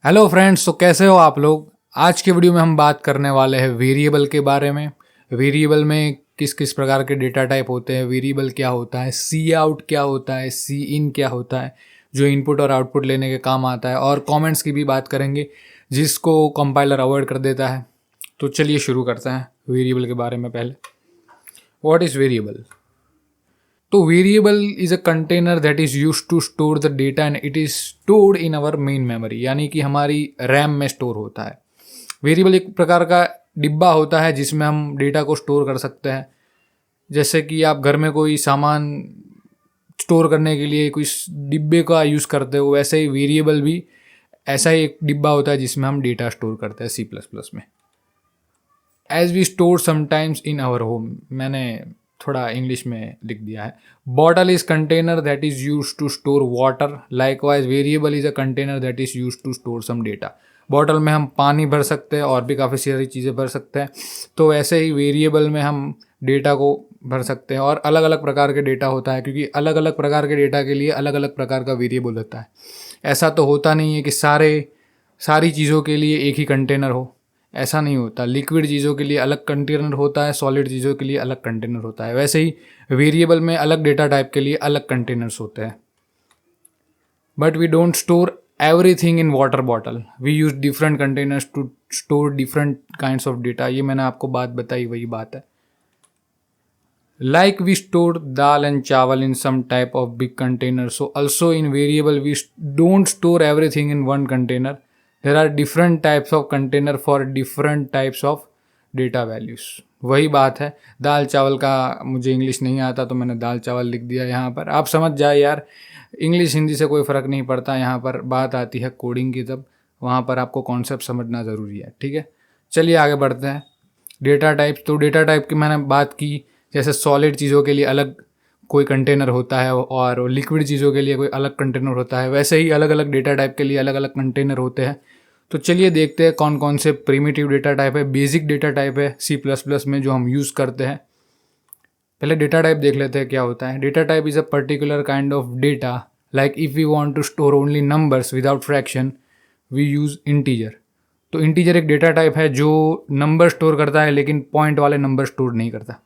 Hello friends, तो कैसे हो आप लोग। आज के वीडियो में हम बात करने वाले हैं वेरिएबल के बारे में। वेरिएबल में किस किस प्रकार के डेटा टाइप होते हैं, वेरिएबल क्या होता है, सी आउट क्या होता है, सी इन क्या होता है जो इनपुट और आउटपुट लेने के काम आता है, और कमेंट्स की भी बात करेंगे जिसको कंपाइलर अवॉइड कर देता है। तो चलिए शुरू करते हैं वेरिएबल के बारे में। पहले व्हाट इज़ वेरिएबल। तो variable is a container that is use to store the data and it is stored in our main memory, यानी कि हमारी रैम में स्टोर होता है। वेरिएबल एक प्रकार का डिब्बा होता है जिसमें हम डेटा को स्टोर कर सकते हैं। जैसे कि आप घर में कोई सामान स्टोर करने के लिए कोई डिब्बे का यूज़ करते हो, वैसे ही वेरिएबल भी ऐसा ही एक डिब्बा होता है जिसमें हम डेटा स्टोर करते हैं C++ में। As we store sometimes in our home, मैंने थोड़ा इंग्लिश में लिख दिया है। Bottle is container that is use to store water, likewise variable is a container that is use to store some data. Bottle में हम पानी भर सकते हैं और भी काफ़ी सारी चीज़ें भर सकते हैं, तो वैसे ही वेरिएबल में हम डेटा को भर सकते हैं। और अलग अलग प्रकार के डेटा होता है, क्योंकि अलग अलग प्रकार के डेटा के लिए अलग अलग प्रकार का वेरिएबल होता है। ऐसा तो होता नहीं है कि सारी चीज़ों के लिए एक ही कंटेनर हो, ऐसा नहीं होता। लिक्विड चीज़ों के लिए अलग कंटेनर होता है, सॉलिड चीज़ों के लिए अलग कंटेनर होता है। वैसे ही वेरिएबल में अलग डेटा टाइप के लिए अलग कंटेनर्स होते हैं। But we don't store everything in water bottle, we use different containers to store different kinds of data. ये मैंने आपको बात बताई, वही बात है। Like we store dal and chawal in some type of big container, so also in variable we don't store everything in one container. There are different types of container for different types of data values. वही बात है। दाल चावल का मुझे English नहीं आता तो मैंने दाल चावल लिख दिया यहाँ पर। आप समझ जाए यार, इंग्लिश हिंदी से कोई फ़र्क नहीं पड़ता। यहाँ पर बात आती है कोडिंग की, तब वहाँ पर आपको कॉन्सेप्ट समझना ज़रूरी है। ठीक है, चलिए आगे बढ़ते हैं। डेटा टाइप, तो डेटा टाइप की मैंने बात की। जैसे सॉलिड चीज़ों के लिए अलग कोई कंटेनर होता है और लिक्विड चीज़ों के लिए कोई अलग कंटेनर होता है, वैसे ही अलग अलग डेटा टाइप के लिए अलग अलग कंटेनर होते हैं। तो चलिए देखते हैं कौन कौन से प्रिमिटिव डेटा टाइप है, बेसिक डेटा टाइप है C++ में जो हम यूज़ करते हैं। पहले डेटा टाइप देख लेते हैं क्या होता है। Data type is a particular kind of data, like if we want to store only numbers without fraction we use integer. तो इंटीजर एक डेटा टाइप है जो नंबर स्टोर करता है लेकिन पॉइंट वाले नंबर स्टोर नहीं करता।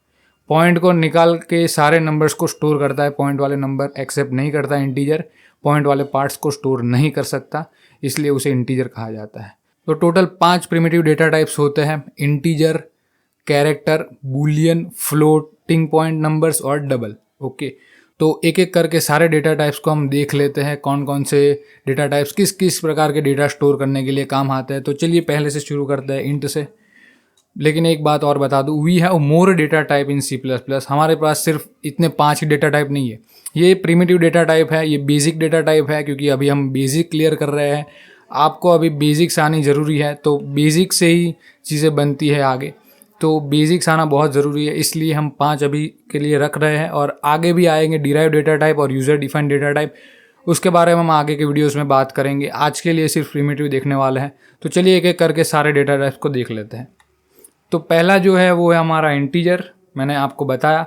पॉइंट को निकाल के सारे नंबर्स को स्टोर करता है, पॉइंट वाले नंबर एक्सेप्ट नहीं करता इंटीजर। पॉइंट वाले पार्ट्स को स्टोर नहीं कर सकता, इसलिए उसे इंटीजर कहा जाता है। तो टोटल 5 प्रिमिटिव डेटा टाइप्स होते हैं: integer, character, Boolean, floating point numbers और डबल। ओके, तो एक एक करके सारे डेटा टाइप्स को हम देख लेते हैं, कौन कौन से डेटा टाइप्स किस किस प्रकार के डेटा स्टोर करने के लिए काम आते हैं। तो चलिए पहले से शुरू करते हैं, इंट से। लेकिन एक बात और बता दूं, we have more data type in C++। हमारे पास सिर्फ इतने 5 ही डेटा टाइप नहीं है। ये प्रिमिटिव डेटा टाइप है, ये बेसिक डेटा टाइप है, क्योंकि अभी हम बेसिक क्लियर कर रहे हैं। आपको अभी बेसिक्स आनी ज़रूरी है, तो बेसिक से ही चीज़ें बनती है आगे। तो बेसिक्स आना बहुत ज़रूरी है, इसलिए हम 5 अभी के लिए रख रहे हैं, और आगे भी आएंगे डिराइव डेटा टाइप और यूज़र डिफाइंड डेटा टाइप। उसके बारे में हम आगे के वीडियोस में बात करेंगे। आज के लिए सिर्फ प्रिमिटिव देखने वाले हैं। तो चलिए एक एक करके सारे डेटा टाइप्स को देख लेते हैं। तो पहला जो है वो है हमारा इंटीजर। मैंने आपको बताया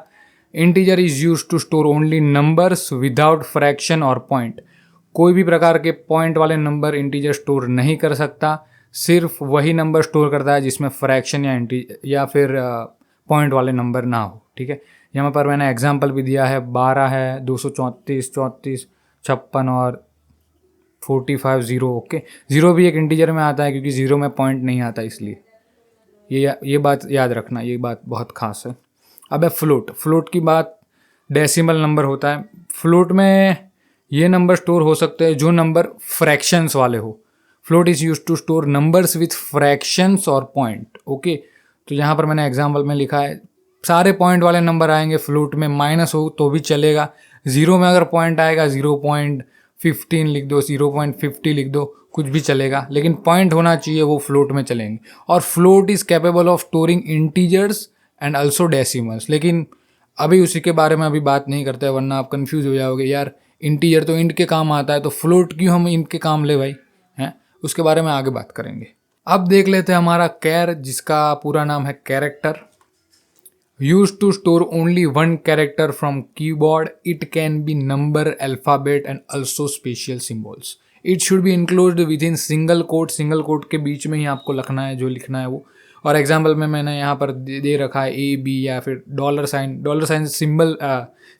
integer is use to store only numbers without fraction और पॉइंट। कोई भी प्रकार के पॉइंट वाले नंबर इंटीजर स्टोर नहीं कर सकता, सिर्फ वही नंबर स्टोर करता है जिसमें फ्रैक्शन या फिर पॉइंट वाले नंबर ना हो। ठीक है, यहाँ पर मैंने एग्जांपल भी दिया है, 12 है, 234, 34, 56 और 45 ज़ीरो। ओके, ज़ीरो भी एक इंटीजर में आता है क्योंकि ज़ीरो में पॉइंट नहीं आता, इसलिए ये बात याद रखना, ये बात बहुत खास है। अब है फ्लोट। फ्लोट की बात, डेसिमल नंबर होता है। फ्लोट में ये नंबर स्टोर हो सकते हैं जो नंबर फ्रैक्शंस वाले हो। Float is use to store numbers with fractions और पॉइंट। ओके, तो यहाँ पर मैंने एग्जाम्पल में लिखा है सारे पॉइंट वाले नंबर आएंगे फ्लोट में, माइनस हो तो भी चलेगा। ज़ीरो में अगर पॉइंट आएगा 0.15 लिख दो, 0.50 लिख दो, कुछ भी चलेगा, लेकिन पॉइंट होना चाहिए, वो फ्लोट में चलेंगे। और float is capable of storing integers and also decimals. लेकिन अभी उसी के बारे में अभी बात नहीं करते, वरना आप कंफ्यूज हो जाओगे, यार इंटीजर तो इंट के काम आता है, तो फ्लोट क्यों हम इंट के काम ले भाई, हैं? उसके बारे में आगे बात करेंगे। अब देख लेते हैं हमारा कैर, जिसका पूरा नाम है character. Used to store only one character from keyboard. It can be number, alphabet and also special symbols. It should be enclosed with in single quote के बीच में ही आपको लिखना है जो लिखना है वो। और एग्जाम्पल में मैंने यहाँ पर दे रखा है ए बी या फिर dollar sign symbol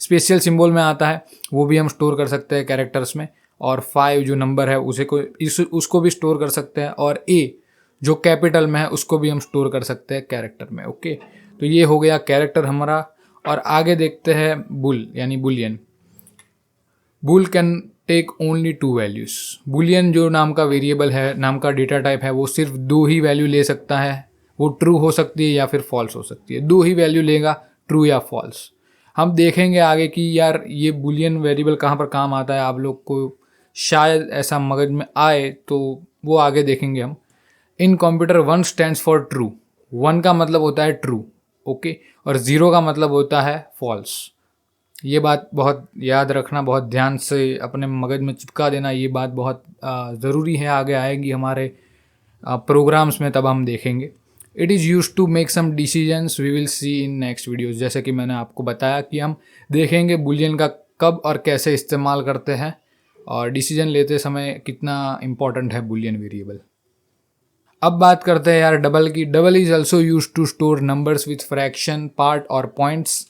special symbol में आता है, वो भी हम स्टोर कर सकते हैं कैरेक्टर्स में। और 5 जो नंबर है उसको भी स्टोर कर सकते हैं, और ए जो कैपिटल में है उसको भी हम स्टोर कर सकते हैं कैरेक्टर में। ओके, तो ये हो गया कैरेक्टर हमारा। और आगे देखते हैं बुल यानी boolean. Bool can take only 2 values. Boolean जो नाम का वेरिएबल है, नाम का डेटा टाइप है, वो सिर्फ 2 ही वैल्यू ले सकता है। वो ट्रू हो सकती है या फिर फॉल्स हो सकती है, 2 ही वैल्यू लेगा, ट्रू या फॉल्स। हम देखेंगे आगे कि यार ये बुलियन वेरिएबल कहाँ पर काम आता है, आप लोग को शायद ऐसा मगज में आए तो वो आगे देखेंगे हम। इन कंप्यूटर 1 स्टैंड्स फॉर ट्रू। 1 का मतलब होता है ट्रू, ओके, और 0 का मतलब होता है फॉल्स। ये बात बहुत याद रखना, बहुत ध्यान से अपने मगज में चिपका देना, ये बात बहुत ज़रूरी है, आगे आएगी हमारे प्रोग्राम्स में, तब हम देखेंगे। It is use to make some decisions, we will see in next videos. जैसे कि मैंने आपको बताया कि हम देखेंगे बुलियन का कब और कैसे इस्तेमाल करते हैं, और डिसीजन लेते समय कितना इम्पॉर्टेंट है बुलियन वेरिएबल। अब बात करते हैं यार डबल की। Double is also use to store numbers with fraction, part और पॉइंट्स।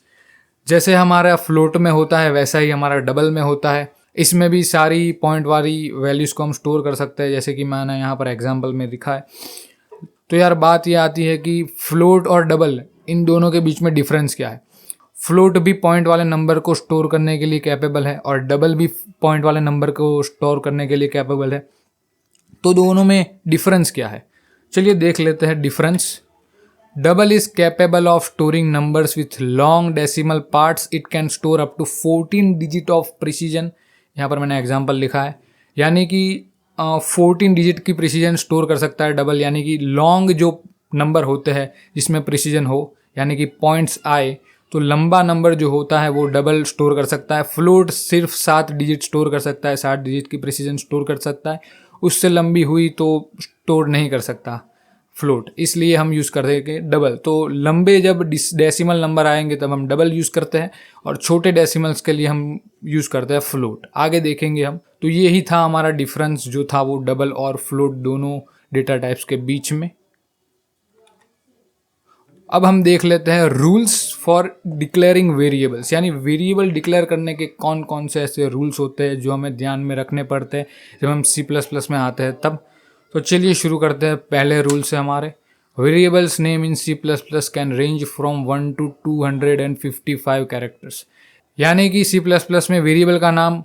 जैसे हमारा फ्लोट में होता है वैसा ही हमारा डबल में होता है। इसमें भी सारी पॉइंट वाली वैल्यूज़ को हम स्टोर कर सकते हैं, जैसे कि मैंने यहाँ पर एग्जाम्पल में लिखा है। तो यार बात ये आती है कि फ्लोट और डबल, इन दोनों के बीच में डिफरेंस क्या है। फ्लोट भी पॉइंट वाले नंबर को स्टोर करने के लिए कैपेबल है, और डबल भी पॉइंट वाले नंबर को स्टोर करने के लिए कैपेबल है। तो दोनों में डिफरेंस क्या है, चलिए देख लेते हैं difference. Double is capable of storing numbers with long decimal parts. It can store up to 14 digit of precision. यहाँ पर मैंने एग्जाम्पल लिखा है, यानी कि 14 डिजिट की प्रिसीजन स्टोर कर सकता है डबल। यानी कि लॉन्ग जो नंबर होते हैं जिसमें प्रिसीजन हो, यानी कि पॉइंट्स आए, तो लंबा नंबर जो होता है वो डबल स्टोर कर सकता है। फ्लोट सिर्फ 7 डिजिट स्टोर कर सकता है, 7 डिजिट की प्रिसीजन स्टोर कर सकता है, उससे लंबी हुई तो स्टोर नहीं कर सकता फ्लोट, इसलिए हम यूज़ कर देंगे डबल। तो लंबे जब डेसिमल नंबर आएंगे तब हम डबल यूज़ करते हैं, और छोटे डेसिमल्स के लिए हम यूज़ करते हैं फ्लोट, आगे देखेंगे हम। तो यही था हमारा डिफरेंस जो था वो डबल और फ्लोट दोनों डेटा टाइप्स के बीच में। अब हम देख लेते हैं रूल्स फॉर डिक्लेयरिंग वेरिएबल्स, यानी वेरिएबल डिक्लेयर करने के कौन कौन से ऐसे रूल्स होते हैं जो हमें ध्यान में रखने पड़ते हैं जब हम C++ में आते हैं तब। तो चलिए शुरू करते हैं पहले रूल से हमारे। Variables name in C++ can range from 1 to 255 characters. यानी कि C++ में वेरिएबल का नाम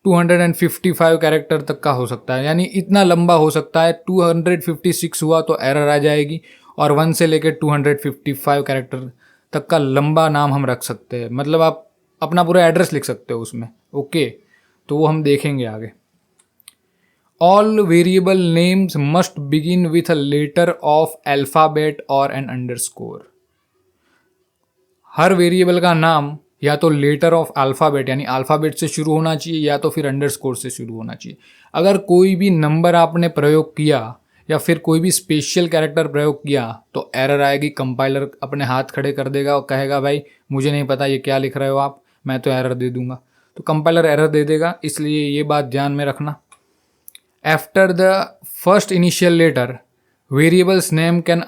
255 कैरेक्टर तक का हो सकता है, यानी इतना लंबा हो सकता है। 256 हुआ तो एरर आ जाएगी, और 1 से लेकर 255 कैरेक्टर तक का लंबा नाम हम रख सकते हैं, मतलब आप अपना पूरा एड्रेस लिख सकते हो उसमें। ओके, तो वो हम देखेंगे आगे। All variable names must begin with a letter of alphabet और एन अंडरस्कोर। हर वेरिएबल का नाम या तो लेटर ऑफ अल्फ़ाबेट यानी अल्फ़ाबेट से शुरू होना चाहिए, या तो फिर अंडरस्कोर से शुरू होना चाहिए। अगर कोई भी नंबर आपने प्रयोग किया या फिर कोई भी स्पेशल कैरेक्टर प्रयोग किया तो एरर आएगी, कंपाइलर अपने हाथ खड़े कर देगा और कहेगा भाई मुझे नहीं पता ये क्या लिख रहे हो आप, मैं तो एरर दे दूंगा। तो कंपाइलर एरर दे देगा, इसलिए ये बात ध्यान में रखना। After the first initial letter variables name can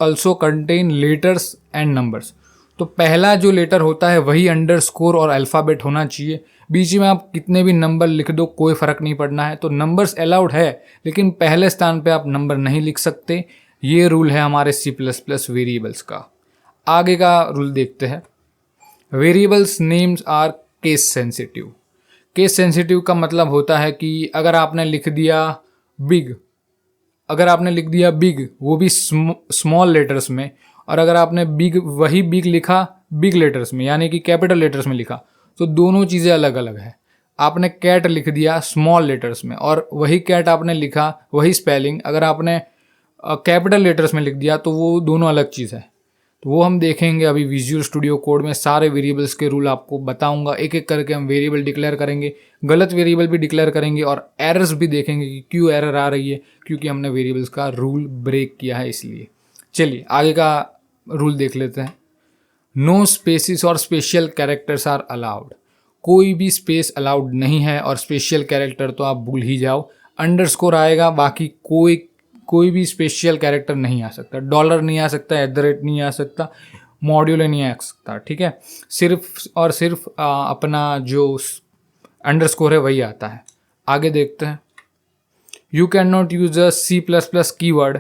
also contain letters and numbers. तो पहला जो लेटर होता है वही अंडरस्कोर और अल्फ़ाबेट होना चाहिए। बीच में आप कितने भी नंबर लिख दो, कोई फ़र्क नहीं पड़ना है। तो नंबर्स अलाउड है, लेकिन पहले स्थान पे आप नंबर नहीं लिख सकते। ये रूल है हमारे C++ वेरिएबल्स का। आगे का रूल देखते हैं। Variables names are case sensitive. Case sensitive का मतलब होता है कि अगर आपने लिख दिया बिग, वो भी स्मॉल लेटर्स में, और अगर आपने वही बिग लिखा बिग लेटर्स में यानी कि कैपिटल लेटर्स में लिखा, तो दोनों चीज़ें अलग अलग है। आपने कैट लिख दिया स्मॉल लेटर्स में, और वही कैट आपने लिखा वही स्पेलिंग अगर आपने कैपिटल लेटर्स में लिख दिया, तो वो दोनों अलग चीज़ है। तो वो हम देखेंगे अभी विजुअल स्टूडियो कोड में। सारे वेरिएबल्स के रूल आपको बताऊंगा, एक एक करके हम वेरिएबल डिक्लेयर करेंगे, गलत वेरिएबल भी डिक्लेयर करेंगे, और एरर्स भी देखेंगे कि क्यों एरर आ रही है, क्योंकि हमने वेरिएबल्स का रूल ब्रेक किया है इसलिए। चलिए आगे का रूल देख लेते हैं। नो स्पेसिस और स्पेशल कैरेक्टर्स आर अलाउड। कोई भी स्पेस अलाउड नहीं है, और स्पेशल कैरेक्टर तो आप भूल ही जाओ, अंडरस्कोर आएगा, बाकी कोई भी स्पेशल कैरेक्टर नहीं आ सकता, डॉलर नहीं आ सकता, @ नहीं आ सकता, मॉड्यूल नहीं आ सकता, ठीक है। सिर्फ और सिर्फ अपना जो अंडरस्कोर है वही आता है। आगे देखते हैं। You can not use a C++ keyword,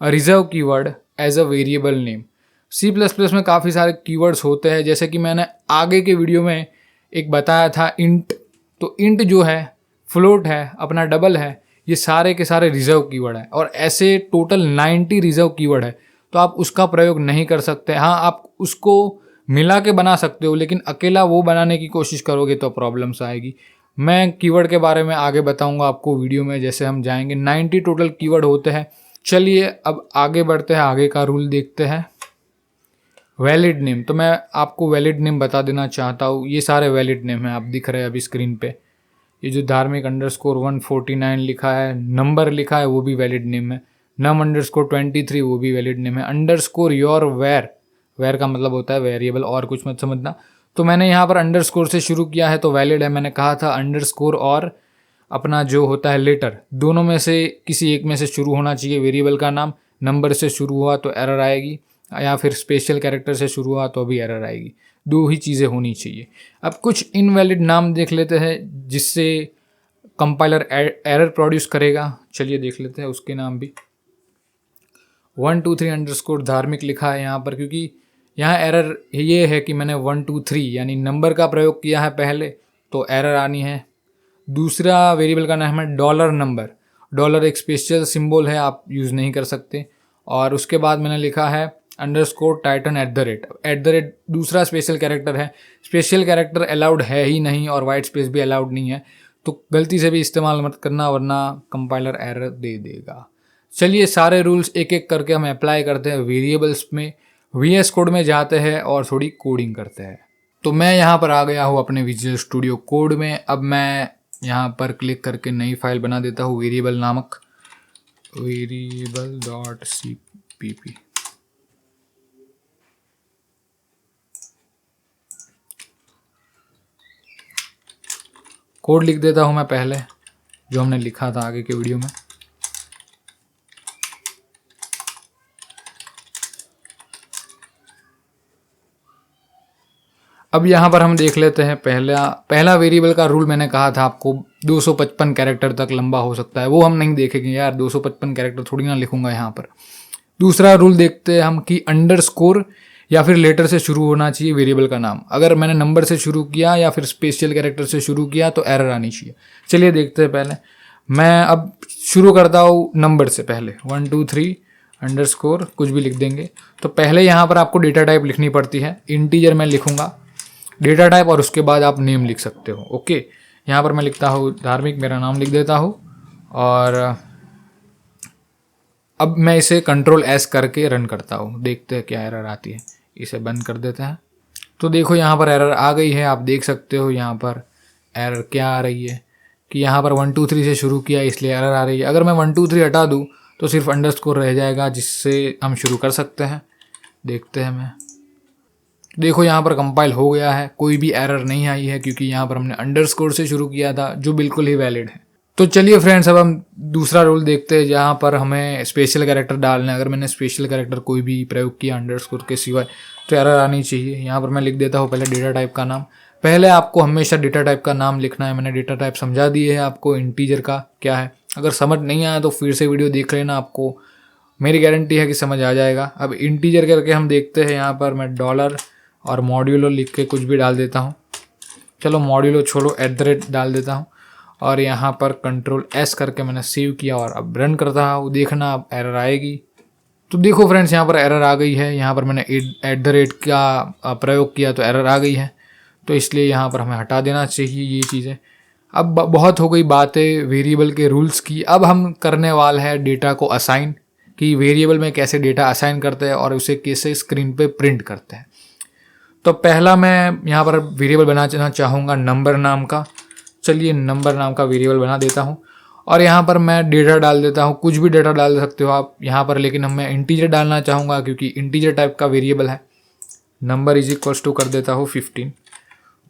a reserve keyword as a variable name. C++ में काफ़ी सारे कीवर्ड्स होते हैं, जैसे कि मैंने आगे के वीडियो में एक बताया था इंट। तो इंट जो है, फ्लोट है, अपना डबल है, ये सारे के सारे रिजर्व कीवर्ड है, और ऐसे टोटल 90 रिजर्व कीवर्ड है, तो आप उसका प्रयोग नहीं कर सकते। हाँ, आप उसको मिला के बना सकते हो, लेकिन अकेला वो बनाने की कोशिश करोगे तो प्रॉब्लम्स आएगी। मैं कीवर्ड के बारे में आगे बताऊंगा आपको वीडियो में, जैसे हम जाएंगे। 90 टोटल कीवर्ड होते हैं। चलिए अब आगे बढ़ते हैं, आगे का रूल देखते हैं। वैलिड नेम, तो मैं आपको वैलिड नेम बता देना चाहता हूँ। ये सारे वैलिड नेम हैं, आप दिख रहे हैं अभी स्क्रीन पे। ये जो धार्मिक _149 लिखा है, नंबर लिखा है, वो भी वैलिड नेम है। num _23 वो भी वैलिड नेम है। अंडरस्कोर योर वेर का मतलब होता है वेरिएबल, और कुछ मत समझना। तो मैंने यहाँ पर अंडरस्कोर से शुरू किया है तो वैलिड है। मैंने कहा था अंडरस्कोर और अपना जो होता है लेटर, दोनों में से किसी एक में से शुरू होना चाहिए वेरिएबल का नाम। नंबर से शुरू हुआ तो एरर आएगी, या फिर स्पेशल कैरेक्टर से शुरू हुआ तो भी एरर आएगी। दो ही चीज़ें होनी चाहिए। अब कुछ इनवैलिड नाम देख लेते हैं जिससे कंपाइलर एरर प्रोड्यूस करेगा। चलिए देख लेते हैं उसके नाम भी। 123 अंडरस्कोर धार्मिक लिखा है यहाँ पर, क्योंकि यहाँ एरर ये है कि मैंने 123 यानी नंबर का प्रयोग किया है पहले, तो एरर आनी है। दूसरा वेरिएबल का नाम है डॉलर नंबर। डॉलर एक स्पेशल सिंबल है, आप यूज़ नहीं कर सकते। और उसके बाद मैंने लिखा है अंडरस्कोर टाइटन @ दूसरा स्पेशल कैरेक्टर है। स्पेशल कैरेक्टर अलाउड है ही नहीं, और वाइट स्पेस भी अलाउड नहीं है, तो गलती से भी इस्तेमाल मत करना, वरना कंपाइलर एरर दे देगा। चलिए सारे रूल्स एक एक करके हम अप्लाई करते हैं वेरिएबल्स में। VS कोड में जाते हैं और थोड़ी कोडिंग करते हैं। तो मैं यहाँ पर आ गया हूँ अपने विजुअल स्टूडियो कोड में। अब मैं यहाँ पर क्लिक करके नई फाइल बना देता हूँ, वेरिएबल नामक variable.cpp। कोड लिख देता हूँ मैं पहले, जो हमने लिखा था आगे के वीडियो में। अब यहाँ पर हम देख लेते हैं पहला वेरिएबल का रूल। मैंने कहा था आपको 255 कैरेक्टर तक लंबा हो सकता है, वो हम नहीं देखेंगे यार, 255 कैरेक्टर थोड़ी ना लिखूंगा यहाँ पर। दूसरा रूल देखते हैं हम कि अंडरस्कोर या फिर लेटर से शुरू होना चाहिए वेरिएबल का नाम। अगर मैंने नंबर से शुरू किया या फिर स्पेशल कैरेक्टर से शुरू किया तो एरर आनी चाहिए। चलिए देखते हैं। पहले मैं अब शुरू करता हूँ नंबर से। पहले 123 अंडरस्कोर कुछ भी लिख देंगे। तो पहले यहाँ पर आपको डेटा टाइप लिखनी पड़ती है। इंटीजर मैं लिखूंगा डेटा टाइप, और उसके बाद आप नेम लिख सकते हो। ओके, यहाँ पर मैं लिखता हूँ धार्मिक, मेरा नाम लिख देता हूँ। और अब मैं इसे Ctrl+S करके रन करता हूँ, देखते हैं क्या एरर आती है। इसे बंद कर देते हैं। तो देखो यहाँ पर एरर आ गई है, आप देख सकते हो यहाँ पर एरर क्या आ रही है कि यहाँ पर 123 से शुरू किया इसलिए एरर आ रही है। अगर मैं 123 हटा दूँ तो सिर्फ अंडरस्कोर रह जाएगा, जिससे हम शुरू कर सकते हैं। देखते हैं मैं, देखो यहाँ पर कंपाइल हो गया है, कोई भी एरर नहीं आई है, क्योंकि यहाँ पर हमने अंडरस्कोर से शुरू किया था, जो बिल्कुल ही वैलिड है। तो चलिए फ्रेंड्स, अब हम दूसरा रूल देखते हैं, जहाँ पर हमें स्पेशल कैरेक्टर डालना है। अगर मैंने स्पेशल कैरेक्टर कोई भी प्रयोग किया अंडरस्कोर के सिवाय तो एरर आनी चाहिए। यहाँ पर मैं लिख देता हूँ पहले डेटा टाइप का नाम। पहले आपको हमेशा डेटा टाइप का नाम लिखना है। मैंने डेटा टाइप समझा दिए है आपको, इंटीजर का क्या है। अगर समझ नहीं आया तो फिर से वीडियो देख लेना, आपको मेरी गारंटी है कि समझ आ जाएगा। अब इंटीजर करके हम देखते हैं। यहाँ पर मैं डॉलर और मॉड्यूलो लिख के कुछ भी डाल देता हूँ। चलो मॉड्यूलो छोड़ो, @ डाल देता हूँ। और यहाँ पर Ctrl+S करके मैंने सेव किया और अब रन करता हूँ। देखना अब एरर आएगी। तो देखो फ्रेंड्स, यहाँ पर एरर आ गई है। यहाँ पर मैंने @ का प्रयोग किया तो एरर आ गई है, तो इसलिए यहाँ पर हमें हटा देना चाहिए ये चीज़ें। अब बहुत हो गई बातें वेरिएबल के रूल्स की। अब हम करने वाले हैं डेटा को असाइन, कि वेरिएबल में कैसे डेटा असाइन करते हैं और उसे कैसे स्क्रीन पे प्रिंट करते हैं। तो पहला मैं यहाँ पर वेरिएबल बनाना चाहूँगा नंबर नाम का। चलिए नंबर नाम का वेरिएबल बना देता हूँ और यहाँ पर मैं डेटा डाल देता हूँ। कुछ भी डेटा डाल सकते हो आप यहाँ पर, लेकिन मैं इंटीजर डालना चाहूँगा क्योंकि इंटीजर टाइप का वेरिएबल है। नंबर = कर देता हूँ 15।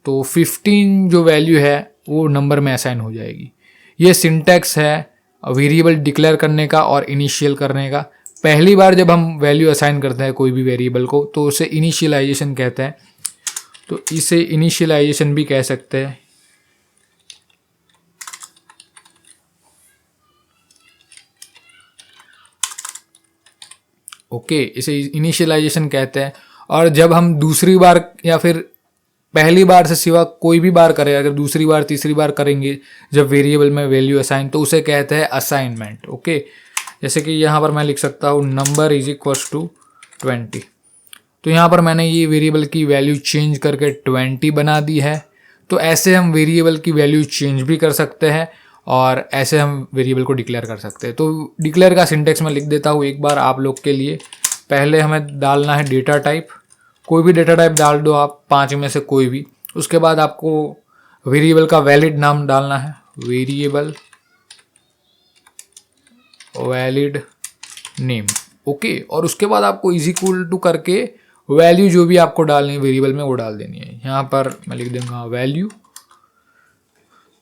तो 15 जो वैल्यू है वो नंबर में असाइन हो जाएगी। ये सिंटैक्स है वेरिएबल डिक्लेयर करने का और इनिशियल करने का। पहली बार जब हम वैल्यू असाइन करते हैं कोई भी वेरिएबल को तो उसे इनिशियलाइजेशन कहते हैं, तो इसे इनिशियलाइजेशन भी कह सकते हैं। ओके, इसे इनिशियलाइजेशन कहते हैं। और जब हम दूसरी बार या फिर पहली बार से सिवा कोई भी बार करें, अगर दूसरी बार तीसरी बार करेंगे जब वेरिएबल में वैल्यू असाइन, तो उसे कहते हैं असाइनमेंट। ओके, जैसे कि यहाँ पर मैं लिख सकता हूँ नंबर इज इक्वल्स टू 20। तो यहाँ पर मैंने ये वेरिएबल की वैल्यू चेंज करके 20 बना दी है। तो ऐसे हम वेरिएबल की वैल्यू चेंज भी कर सकते हैं और ऐसे हम वेरिएबल को डिक्लेयर कर सकते हैं। तो डिक्लेयर का सिंटेक्स मैं लिख देता हूँ एक बार आप लोग के लिए। पहले हमें डालना है डेटा टाइप, कोई भी डेटा टाइप डाल दो आप, 5 में से कोई भी। उसके बाद आपको वेरिएबल का वैलिड नाम डालना है, वेरिएबल वैलिड नेम। ओके, और उसके बाद आपको इज इक्वल टू करके वैल्यू जो भी आपको डालनी है वेरिएबल में वो डाल देनी है। यहाँ पर मैं लिख दूंगा वैल्यू।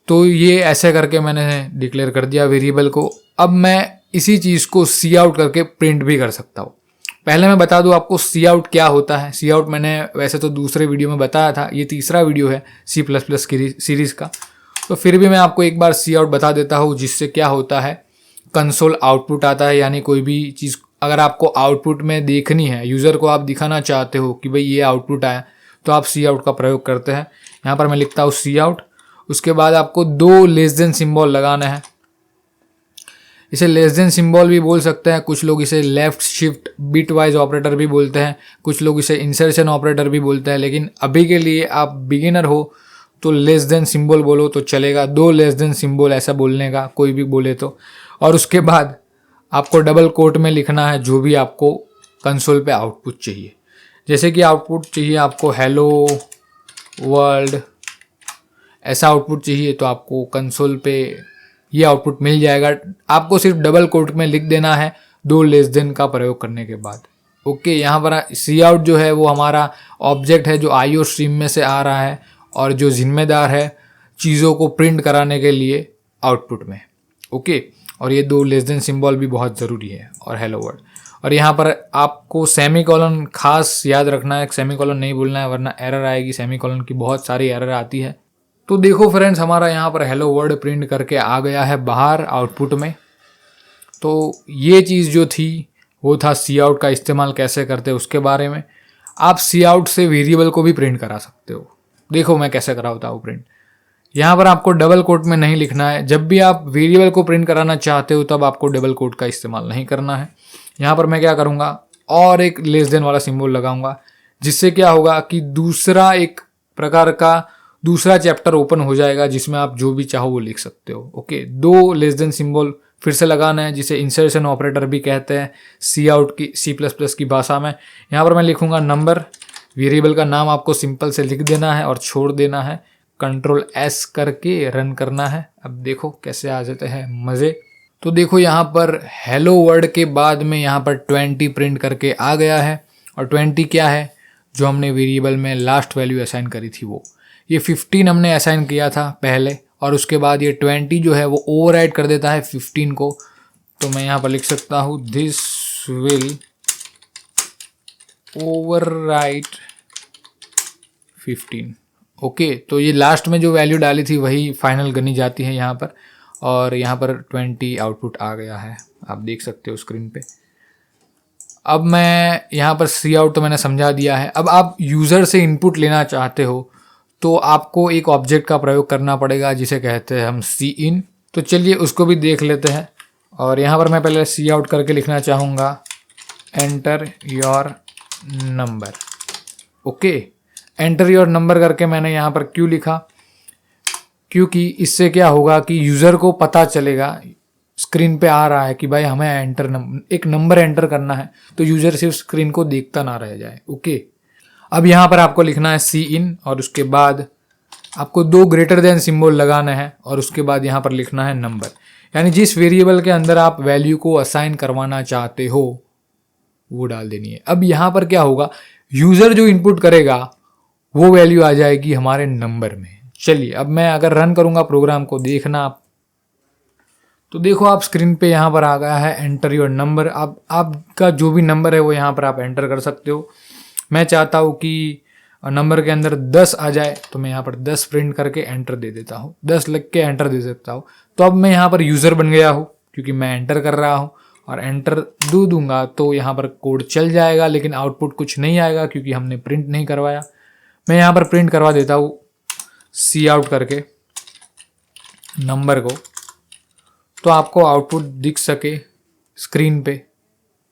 तो ये ऐसे करके मैंने डिक्लेयर कर दिया वेरिएबल को। अब मैं इसी चीज़ को सी आउट करके प्रिंट भी कर सकता हूँ। पहले मैं बता दूं आपको सी आउट क्या होता है। सी आउट मैंने वैसे तो दूसरे वीडियो में बताया था, ये तीसरा वीडियो है C++ की सीरीज़ का, तो फिर भी मैं आपको एक बार सी आउट बता देता हूँ, जिससे क्या होता है कंसोल आउटपुट आता है। यानी कोई भी चीज़ अगर आपको आउटपुट में देखनी है, यूज़र को आप दिखाना चाहते हो कि भाई ये आउटपुट आया, तो आप सी आउट का प्रयोग करते हैं। यहाँ पर मैं लिखता हूँ सी आउट। उसके बाद आपको 2 लेस देन सिंबल लगाना है। इसे लेस देन सिंबल भी बोल सकते हैं, कुछ लोग इसे left shift bit wise operator भी बोलते हैं, कुछ लोग इसे इंसर्शन ऑपरेटर भी बोलते हैं। लेकिन अभी के लिए आप बिगिनर हो तो लेस देन सिंबल बोलो तो चलेगा। 2 लेस देन सिंबल ऐसा बोलने का, कोई भी बोले तो। और उसके बाद आपको डबल कोट में लिखना है जो भी आपको कंसोल पे आउटपुट चाहिए। जैसे कि आउटपुट चाहिए आपको हेलो वर्ल्ड, ऐसा आउटपुट चाहिए तो आपको कंसोल पे ये आउटपुट मिल जाएगा। आपको सिर्फ डबल कोट में लिख देना है 2 लेस देन का प्रयोग करने के बाद। ओके, यहाँ पर सी आउट जो है वो हमारा ऑब्जेक्ट है जो आईओ स्ट्रीम में से आ रहा है और जो जिम्मेदार है चीज़ों को प्रिंट कराने के लिए आउटपुट में। ओके, और ये 2 लेस देन सिंबल भी बहुत ज़रूरी है और हेलो वर्ड। और यहाँ पर आपको सेमीकोलन खास याद रखना है, सेमीकोलन नहीं बोलना है वरना एरर आएगी। सेमीकोलन की बहुत सारी एरर आती है। तो देखो फ्रेंड्स, हमारा यहाँ पर हेलो वर्ड प्रिंट करके आ गया है बाहर आउटपुट में। तो ये चीज़ जो थी वो था सी आउट का इस्तेमाल कैसे करते हैं उसके बारे में। आप सी आउट से वेरिएबल को भी प्रिंट करा सकते हो। देखो मैं कैसे कराता हूँ प्रिंट। यहाँ पर आपको डबल कोट में नहीं लिखना है। जब भी आप वेरिएबल को प्रिंट कराना चाहते हो तब आपको डबल कोट का इस्तेमाल नहीं करना है। यहाँ पर मैं क्या करूँगा और एक लेस देन वाला सिंबल लगाऊंगा, जिससे क्या होगा कि दूसरा एक प्रकार का दूसरा चैप्टर ओपन हो जाएगा जिसमें आप जो भी चाहो वो लिख सकते हो। ओके, 2 लेस देन सिंबल फिर से लगाना है, जिसे इंसर्शन ऑपरेटर भी कहते हैं सी आउट की C++ की भाषा में। यहाँ पर मैं लिखूंगा नंबर। वेरिएबल का नाम आपको सिंपल से लिख देना है और छोड़ देना है, Ctrl S करके रन करना है। अब देखो कैसे आ जाते हैं मज़े। तो देखो यहाँ पर हेलो वर्ड के बाद में यहाँ पर 20 प्रिंट करके आ गया है। और 20 क्या है, जो हमने वेरिएबल में लास्ट वैल्यू असाइन करी थी वो। ये 15 हमने असाइन किया था पहले, और उसके बाद ये 20 जो है वो ओवरराइड कर देता है 15 को। तो मैं यहाँ पर लिख सकता हूँ दिस विल ओवरराइड 15। ओके, तो ये लास्ट में जो वैल्यू डाली थी वही फाइनल गनी जाती है यहाँ पर। और यहाँ पर 20 आउटपुट आ गया है, आप देख सकते हो स्क्रीन पे। अब मैं यहाँ पर सी आउट तो मैंने समझा दिया है। अब आप यूज़र से इनपुट लेना चाहते हो तो आपको एक ऑब्जेक्ट का प्रयोग करना पड़ेगा जिसे कहते हैं हम सी इन। तो चलिए उसको भी देख लेते हैं। और यहाँ पर मैं पहले सी आउट करके लिखना चाहूँगा enter your number. Okay, enter your number करके मैंने यहाँ पर क्यों लिखा, क्योंकि इससे क्या होगा कि यूज़र को पता चलेगा, स्क्रीन पे आ रहा है कि भाई हमें एक नंबर एंटर करना है, तो यूज़र सिर्फ स्क्रीन को देखता ना रह जाए। ओके, अब यहाँ पर आपको लिखना है सी इन और उसके बाद आपको 2 ग्रेटर देन सिंबल लगाना है और उसके बाद यहाँ पर लिखना है नंबर। यानी जिस वेरिएबल के अंदर आप वैल्यू को असाइन करवाना चाहते हो वो डाल देनी है। अब यहाँ पर क्या होगा, यूज़र जो इनपुट करेगा वो वैल्यू आ जाएगी हमारे नंबर में। चलिए अब मैं अगर रन करूंगा प्रोग्राम को, देखना आप, तो देखो आप स्क्रीन पे यहाँ पर आ गया है एंटर योर नंबर। अब आपका जो भी नंबर है वो यहाँ पर आप एंटर कर सकते हो। मैं चाहता हूँ कि नंबर के अंदर 10 आ जाए, तो मैं यहाँ पर 10 प्रिंट करके एंटर दे देता हूँ, 10 लिख के एंटर दे सकता हूँ। तो अब मैं यहाँ पर यूज़र बन गया हूँ क्योंकि मैं एंटर कर रहा हूँ, और एंटर दूंगा तो यहाँ पर कोड चल जाएगा, लेकिन आउटपुट कुछ नहीं आएगा क्योंकि हमने प्रिंट नहीं करवाया। मैं यहाँ पर प्रिंट करवा देता हूँ सी आउट करके नंबर को, तो आपको आउटपुट दिख सके स्क्रीन पे।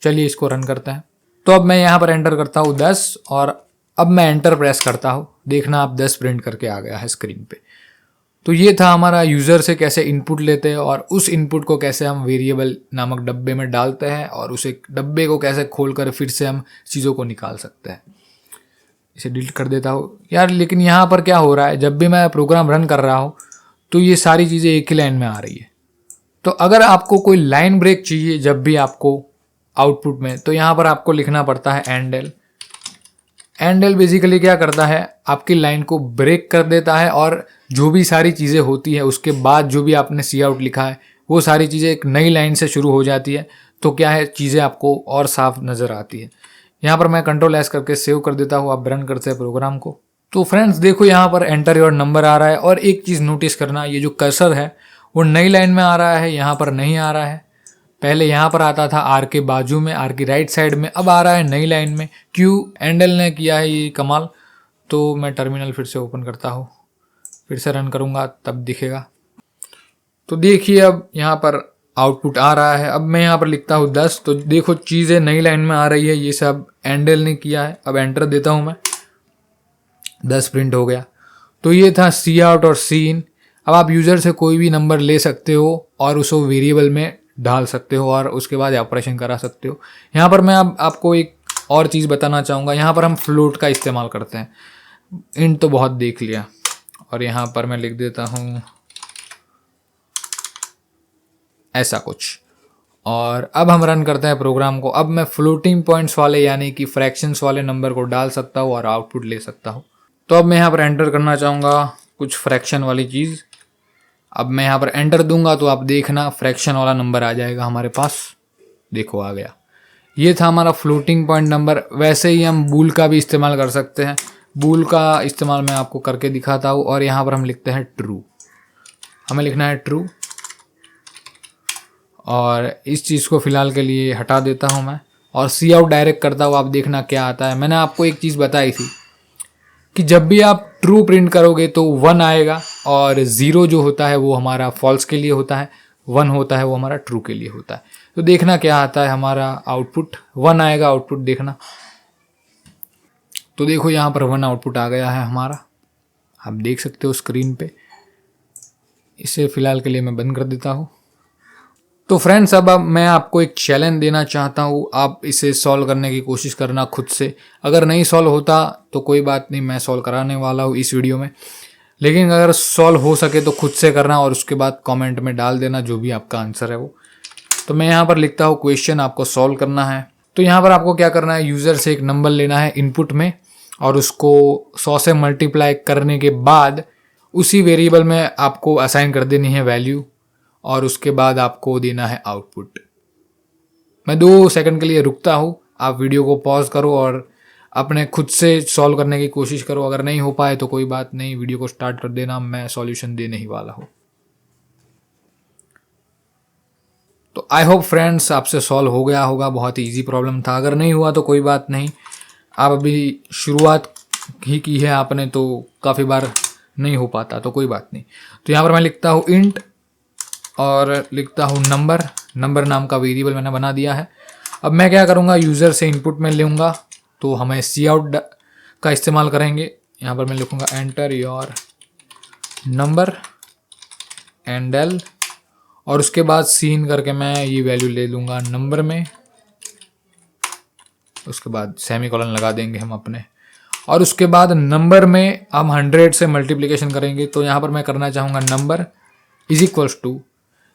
चलिए इसको रन करते हैं। तो अब मैं यहाँ पर एंटर करता हूँ 10, और अब मैं एंटर प्रेस करता हूँ, देखना आप 10 प्रिंट करके आ गया है स्क्रीन पे। तो ये था हमारा यूज़र से कैसे इनपुट लेते हैं और उस इनपुट को कैसे हम वेरिएबल नामक डब्बे में डालते हैं, और उसे डब्बे को कैसे खोलकर फिर से हम चीज़ों को निकाल सकते हैं। इसे डिलीट कर देता हूँ यार। लेकिन यहाँ पर क्या हो रहा है, जब भी मैं प्रोग्राम रन कर रहा हूँ तो ये सारी चीज़ें एक ही लाइन में आ रही है। तो अगर आपको कोई लाइन ब्रेक चाहिए जब भी आपको आउटपुट में, तो यहाँ पर आपको लिखना पड़ता है एंड एल बेसिकली क्या करता है, आपकी लाइन को ब्रेक कर देता है, और जो भी सारी चीज़ें होती है उसके बाद जो भी आपने सी आउट लिखा है वो सारी चीज़ें एक नई लाइन से शुरू हो जाती है। तो क्या है, चीज़ें आपको और साफ नज़र आती है। यहाँ पर मैं कंट्रोल एस करके सेव कर देता हूँ। आप रन करते हैं प्रोग्राम को, तो फ्रेंड्स देखो यहाँ पर एंटर योर नंबर आ रहा है। और एक चीज़ नोटिस करना, ये जो कर्सर है वो नई लाइन में आ रहा है, यहाँ पर नहीं आ रहा है। पहले यहाँ पर आता था आर के बाजू में, आर की राइट साइड में, अब आ रहा है नई लाइन में। क्यों, एंडल ने किया है ये कमाल। तो मैं टर्मिनल फिर से ओपन करता हूँ, फिर से रन करूँगा तब दिखेगा। तो देखिए अब यहाँ पर आउटपुट आ रहा है। अब मैं यहाँ पर लिखता हूँ 10, तो देखो चीज़ें नई लाइन में आ रही है, ये सब एंडल ने किया है। अब एंटर देता हूँ मैं, 10 प्रिंट हो गया। तो ये था सी आउट और सी इन। अब आप यूज़र से कोई भी नंबर ले सकते हो और उसको वेरिएबल में डाल सकते हो और उसके बाद ऑपरेशन करा सकते हो। यहाँ पर मैं अब आपको एक और चीज़ बताना चाहूँगा। यहाँ पर हम फ्लोट का इस्तेमाल करते हैं, इंट तो बहुत देख लिया, और यहाँ पर मैं लिख देता हूँ ऐसा कुछ। और अब हम रन करते हैं प्रोग्राम को। अब मैं फ्लोटिंग पॉइंट्स वाले यानी कि फ्रैक्शंस वाले नंबर को डाल सकता हूँ और आउटपुट ले सकता हूँ। तो अब मैं यहाँ पर एंटर करना चाहूँगा कुछ फ्रैक्शन वाली चीज़। अब मैं यहाँ पर एंटर दूंगा तो आप देखना फ्रैक्शन वाला नंबर आ जाएगा हमारे पास। देखो आ गया। ये था हमारा फ्लोटिंग पॉइंट नंबर। वैसे ही हम बूल का भी इस्तेमाल कर सकते हैं। बूल का इस्तेमाल मैं आपको करके दिखाता हूँ। और यहाँ पर हम लिखते हैं ट्रू, हमें लिखना है ट्रू। और इस चीज़ को फ़िलहाल के लिए हटा देता हूँ मैं, और सी आउट डायरेक्ट करता हूँ। आप देखना क्या आता है। मैंने आपको एक चीज़ बताई थी कि जब भी आप ट्रू प्रिंट करोगे तो 1 आएगा, और 0 जो होता है वो हमारा फॉल्स के लिए होता है, 1 होता है वो हमारा ट्रू के लिए होता है। तो देखना क्या आता है हमारा आउटपुट, 1 आएगा आउटपुट देखना। तो देखो यहाँ पर 1 आउटपुट आ गया है हमारा, आप देख सकते हो स्क्रीन पे। इसे फ़िलहाल के लिए मैं बंद कर देता हूँ। तो फ्रेंड्स अब मैं आपको एक चैलेंज देना चाहता हूँ। आप इसे सॉल्व करने की कोशिश करना खुद से। अगर नहीं सॉल्व होता तो कोई बात नहीं, मैं सॉल्व कराने वाला हूँ इस वीडियो में। लेकिन अगर सॉल्व हो सके तो खुद से करना, और उसके बाद कमेंट में डाल देना जो भी आपका आंसर है वो। तो मैं यहाँ पर लिखता हूँ क्वेश्चन, आपको सॉल्व करना है। तो यहाँ पर आपको क्या करना है, यूज़र से एक नंबर लेना है इनपुट में, और उसको 100 से मल्टीप्लाई करने के बाद उसी वेरिएबल में आपको असाइन कर देनी है वैल्यू, और उसके बाद आपको देना है आउटपुट। मैं 2 सेकंड के लिए रुकता हूँ, आप वीडियो को पॉज करो और अपने खुद से सॉल्व करने की कोशिश करो। अगर नहीं हो पाए तो कोई बात नहीं, वीडियो को स्टार्ट कर देना, मैं सॉल्यूशन देने ही वाला हूँ। तो आई होप फ्रेंड्स आपसे सॉल्व हो गया होगा। बहुत ही ईजी प्रॉब्लम था। अगर नहीं हुआ तो कोई बात नहीं, आप अभी शुरुआत ही की है आपने, तो काफ़ी बार नहीं हो पाता, तो कोई बात नहीं। तो यहाँ पर मैं लिखता हूँ इंट, और लिखता हूँ नंबर। नंबर नाम का वेरिएबल मैंने बना दिया है। अब मैं क्या करूँगा, यूज़र से इनपुट में लूँगा, तो हमें सी आउट का इस्तेमाल करेंगे। यहाँ पर मैं लिखूँगा enter your number and L, और उसके बाद सीन करके मैं ये वैल्यू ले लूँगा नंबर में। उसके बाद सेमीकोलन लगा देंगे हम अपने, और उसके बाद नंबर में हम 100 से मल्टीप्लिकेशन करेंगे। तो यहाँ पर मैं करना चाहूँगा number is equals to,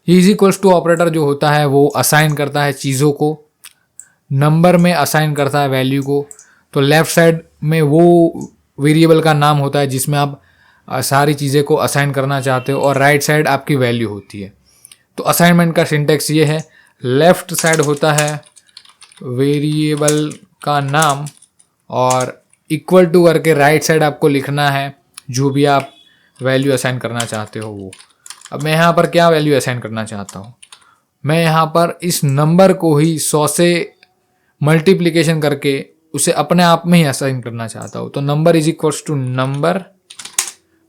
is equals to operator जो होता है वो असाइन करता है चीज़ों को, नंबर में असाइन करता है वैल्यू को। तो लेफ़्ट साइड में वो वेरिएबल का नाम होता है जिसमें आप सारी चीज़ें को असाइन करना चाहते हो, और राइट साइड आपकी वैल्यू होती है। तो असाइनमेंट का सिंटेक्स ये है, लेफ्ट साइड होता है वेरिएबल का नाम और इक्वल टू करके राइट साइड आपको लिखना है जो भी आप वैल्यू असाइन करना चाहते हो वो। अब मैं यहाँ पर क्या वैल्यू असाइन करना चाहता हूँ, मैं यहाँ पर इस नंबर को ही 100 से मल्टीप्लिकेशन करके उसे अपने आप में ही असाइन करना चाहता हूँ। तो number is equals to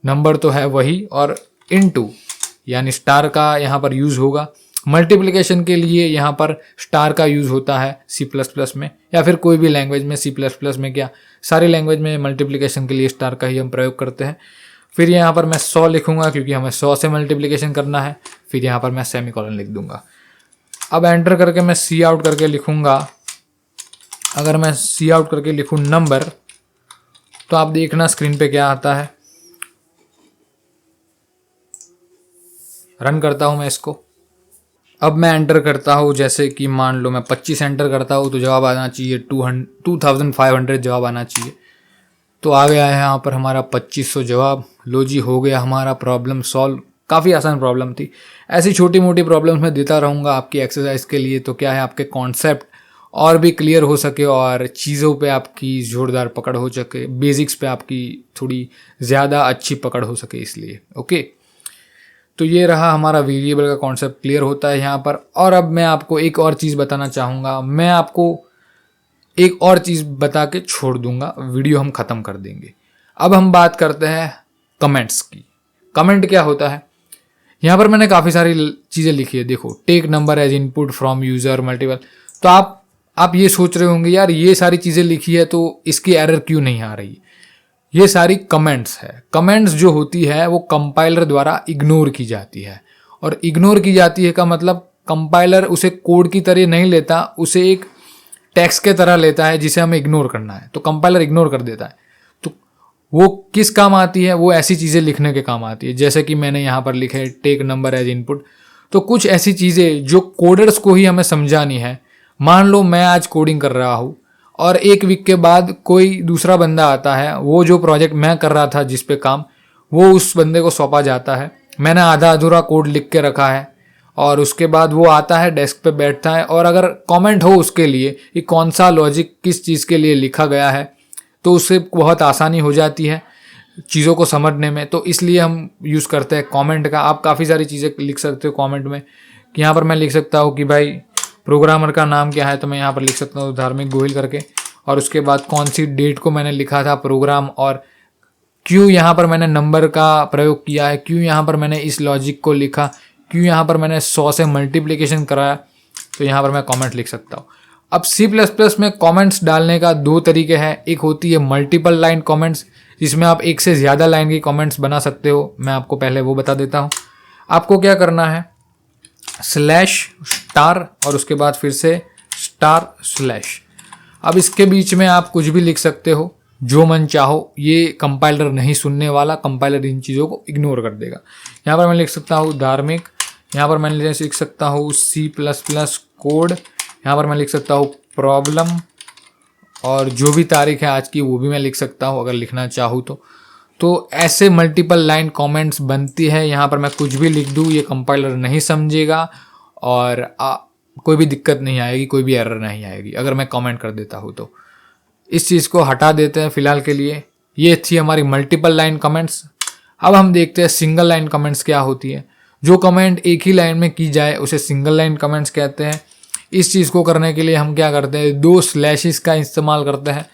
number तो है वही, और इनटू यानी स्टार का यहाँ पर यूज़ होगा। मल्टीप्लिकेशन के लिए यहाँ पर स्टार का यूज़ होता है C++ में, या फिर कोई भी लैंग्वेज में, C++ में क्या सारी लैंग्वेज में मल्टीप्लिकेशन के लिए स्टार का ही हम प्रयोग करते हैं। फिर यहाँ पर मैं 100 लिखूंगा क्योंकि हमें 100 से मल्टीप्लिकेशन करना है। फिर यहाँ पर मैं सेमीकोलन लिख दूंगा। अब एंटर करके मैं सी आउट करके लिखूंगा। अगर मैं सी आउट करके लिखूँ नंबर, तो आप देखना स्क्रीन पे क्या आता है। रन करता हूँ मैं इसको। अब मैं एंटर करता हूँ, जैसे कि मान लो मैं 25 एंटर करता हूँ तो जवाब आना चाहिए 2500 जवाब आना चाहिए। तो आ गया है यहाँ पर हमारा 2500 जवाब। लो जी, हो गया हमारा प्रॉब्लम सॉल्व। काफ़ी आसान प्रॉब्लम थी। ऐसी छोटी मोटी प्रॉब्लम्स मैं देता रहूँगा आपकी एक्सरसाइज के लिए, तो क्या है आपके कॉन्सेप्ट और भी क्लियर हो सके और चीज़ों पे आपकी ज़ोरदार पकड़ हो सके, बेसिक्स पे आपकी थोड़ी ज़्यादा अच्छी पकड़ हो सके, इसलिए ओके। तो ये रहा हमारा वेरिएबल का कॉन्सेप्ट, क्लियर होता है यहाँ पर। और अब मैं आपको एक और चीज़ बताना चाहूँगा। मैं आपको एक और चीज़ बता के छोड़ दूंगा, वीडियो हम ख़त्म कर देंगे। अब हम बात करते हैं कमेंट्स की। कमेंट क्या होता है, यहाँ पर मैंने काफ़ी सारी चीज़ें लिखी है। देखो, take number as input from user multiple. तो आप ये सोच रहे होंगे यार ये सारी चीज़ें लिखी है तो इसकी एरर क्यों नहीं आ रही। ये सारी कमेंट्स है। कमेंट्स जो होती है वो कंपाइलर द्वारा इग्नोर की जाती है। और इग्नोर की जाती है का मतलब कंपाइलर उसे कोड की तरह नहीं लेता, उसे एक टेक्स्ट के तरह लेता है जिसे हमें इग्नोर करना है। तो कंपाइलर इग्नोर कर देता है। तो वो किस काम आती है, वो ऐसी चीज़ें लिखने के काम आती है। जैसे कि मैंने यहाँ पर लिखे है टेक नंबर एज इनपुट। तो कुछ ऐसी चीज़ें जो कोडर्स को ही हमें समझानी है। मान लो मैं आज कोडिंग कर रहा हूँ और एक वीक के बाद कोई दूसरा बंदा आता है, वो जो प्रोजेक्ट मैं कर रहा था जिस पे काम, वो उस बंदे को सौंपा जाता है। मैंने आधा अधूरा कोड लिख के रखा है और उसके बाद वो आता है, डेस्क पे बैठता है, और अगर कमेंट हो उसके लिए कि कौन सा लॉजिक किस चीज़ के लिए लिखा गया है, तो उससे बहुत आसानी हो जाती है चीज़ों को समझने में। तो इसलिए हम यूज़ करते हैं कमेंट का। आप काफ़ी सारी चीज़ें लिख सकते हो कमेंट में। कि यहाँ पर मैं लिख सकता हूँ कि भाई प्रोग्रामर का नाम क्या है, तो मैं यहाँ पर लिख सकता हूँ धार्मिक गोहिल करके, और उसके बाद कौन सी डेट को मैंने लिखा था प्रोग्राम, और क्यों यहाँ पर मैंने नंबर का प्रयोग किया है, क्यों यहाँ पर मैंने इस लॉजिक को लिखा, क्यों यहाँ पर मैंने 100 से मल्टीप्लिकेशन कराया। तो यहाँ पर मैं कमेंट लिख सकता हूँ। अब C++ में कमेंट्स डालने का दो तरीके हैं। एक होती है मल्टीपल लाइन कमेंट्स, जिसमें आप एक से ज़्यादा लाइन की कमेंट्स बना सकते हो। मैं आपको पहले वो बता देता हूँ। आपको क्या करना है, /* और उसके बाद फिर से */। अब इसके बीच में आप कुछ भी लिख सकते हो, जो मन चाहो। ये कंपाइलर नहीं सुनने वाला, कंपाइलर इन चीज़ों को इग्नोर कर देगा। यहाँ पर मैं लिख सकता हूँ धार्मिक, यहाँ पर मैं लिख सकता हूँ C++ कोड, यहाँ पर मैं लिख सकता हूँ प्रॉब्लम, और जो भी तारीख है आज की वो भी मैं लिख सकता हूँ अगर लिखना चाहूँ तो ऐसे मल्टीपल लाइन कमेंट्स बनती है। यहाँ पर मैं कुछ भी लिख दूँ, ये कंपाइलर नहीं समझेगा और कोई भी दिक्कत नहीं आएगी, कोई भी एरर नहीं आएगी अगर मैं कमेंट कर देता हूँ। तो इस चीज़ को हटा देते हैं फिलहाल के लिए। ये थी हमारी मल्टीपल लाइन कमेंट्स। अब हम देखते हैं सिंगल लाइन कमेंट्स क्या होती है। जो कमेंट एक ही लाइन में की जाए उसे सिंगल लाइन कमेंट्स कहते हैं। इस चीज़ को करने के लिए हम क्या करते हैं, 2 स्लैशेस का इस्तेमाल करते हैं।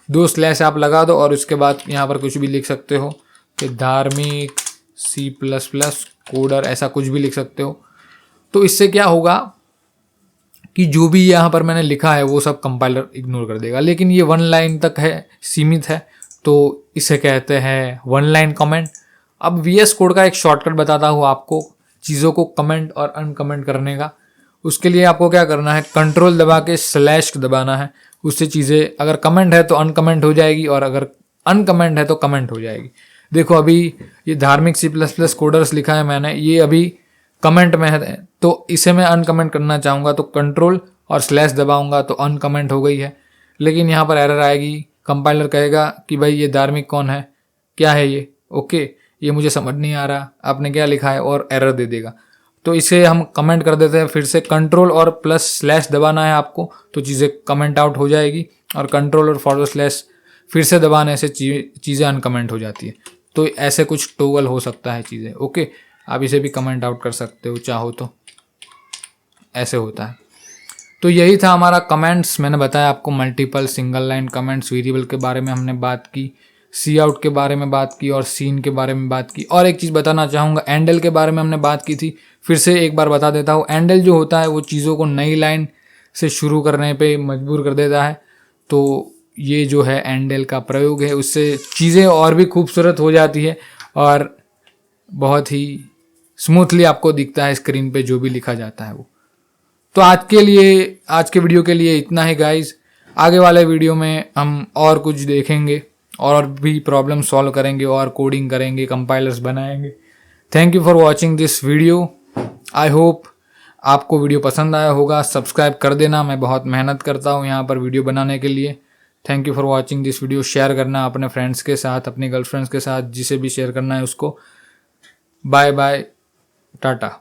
2 स्लैश आप लगा दो और उसके बाद यहाँ पर कुछ भी लिख सकते हो कि धार्मिक C++ कोडर, ऐसा कुछ भी लिख सकते हो। तो इससे क्या होगा कि जो भी यहाँ पर मैंने लिखा है वो सब कंपाइलर इग्नोर कर देगा। लेकिन ये 1 लाइन तक है, सीमित है, तो इसे कहते हैं 1 लाइन कमेंट। अब VS कोड का एक शॉर्टकट बताता हूँ आपको चीज़ों को कमेंट और अनकमेंट करने का। उसके लिए आपको क्या करना है, कंट्रोल दबा के / दबाना है। उससे चीज़ें अगर कमेंट है तो अनकमेंट हो जाएगी और अगर अनकमेंट है तो कमेंट हो जाएगी। देखो अभी ये धार्मिक C++ कोडर्स लिखा है मैंने, ये अभी कमेंट में है, तो इसे मैं अनकमेंट करना चाहूँगा तो कंट्रोल और / दबाऊंगा तो अनकमेंट हो गई है। लेकिन यहाँ पर एरर आएगी कंपाइलर कहेगा कि भाई ये धार्मिक कौन है, क्या है ये, ओके ये मुझे समझ नहीं आ रहा, आपने क्या लिखा है, और एरर दे देगा। तो इसे हम कमेंट कर देते हैं, फिर से कंट्रोल और प्लस स्लैश दबाना है आपको, तो चीज़ें कमेंट आउट हो जाएगी, और कंट्रोल और फॉरवर्ड स्लैश फिर से दबाने से चीज़ें अनकमेंट हो जाती है। तो ऐसे कुछ टोगल हो सकता है चीज़ें, ओके। आप इसे भी कमेंट आउट कर सकते हो चाहो तो, ऐसे होता है। तो यही था हमारा कमेंट्स। मैंने बताया आपको multiple single line comments, variable के बारे में हमने बात की, सी आउट के बारे में बात की, और सीन के बारे में बात की। और एक चीज़ बताना चाहूँगा, एंडल के बारे में हमने बात की थी, फिर से एक बार बता देता हूँ। एंडल जो होता है वो चीज़ों को नई लाइन से शुरू करने पे मजबूर कर देता है। तो ये जो है एंडल का प्रयोग है, उससे चीज़ें और भी खूबसूरत हो जाती है और बहुत ही स्मूथली आपको दिखता है स्क्रीन पे जो भी लिखा जाता है वो। तो आज के वीडियो के लिए इतना ही गाइज। आगे वाले वीडियो में हम और कुछ देखेंगे और भी प्रॉब्लम सॉल्व करेंगे और कोडिंग करेंगे, कंपाइलर्स बनाएंगे। Thank you for watching this video. I hope आपको वीडियो पसंद आया होगा। सब्सक्राइब कर देना, मैं बहुत मेहनत करता हूँ यहाँ पर वीडियो बनाने के लिए। Thank you for watching this video. Share करना अपने फ्रेंड्स के साथ, अपनी गर्लफ्रेंड्स के साथ, जिसे भी शेयर करना है उसको। Bye bye, Tata.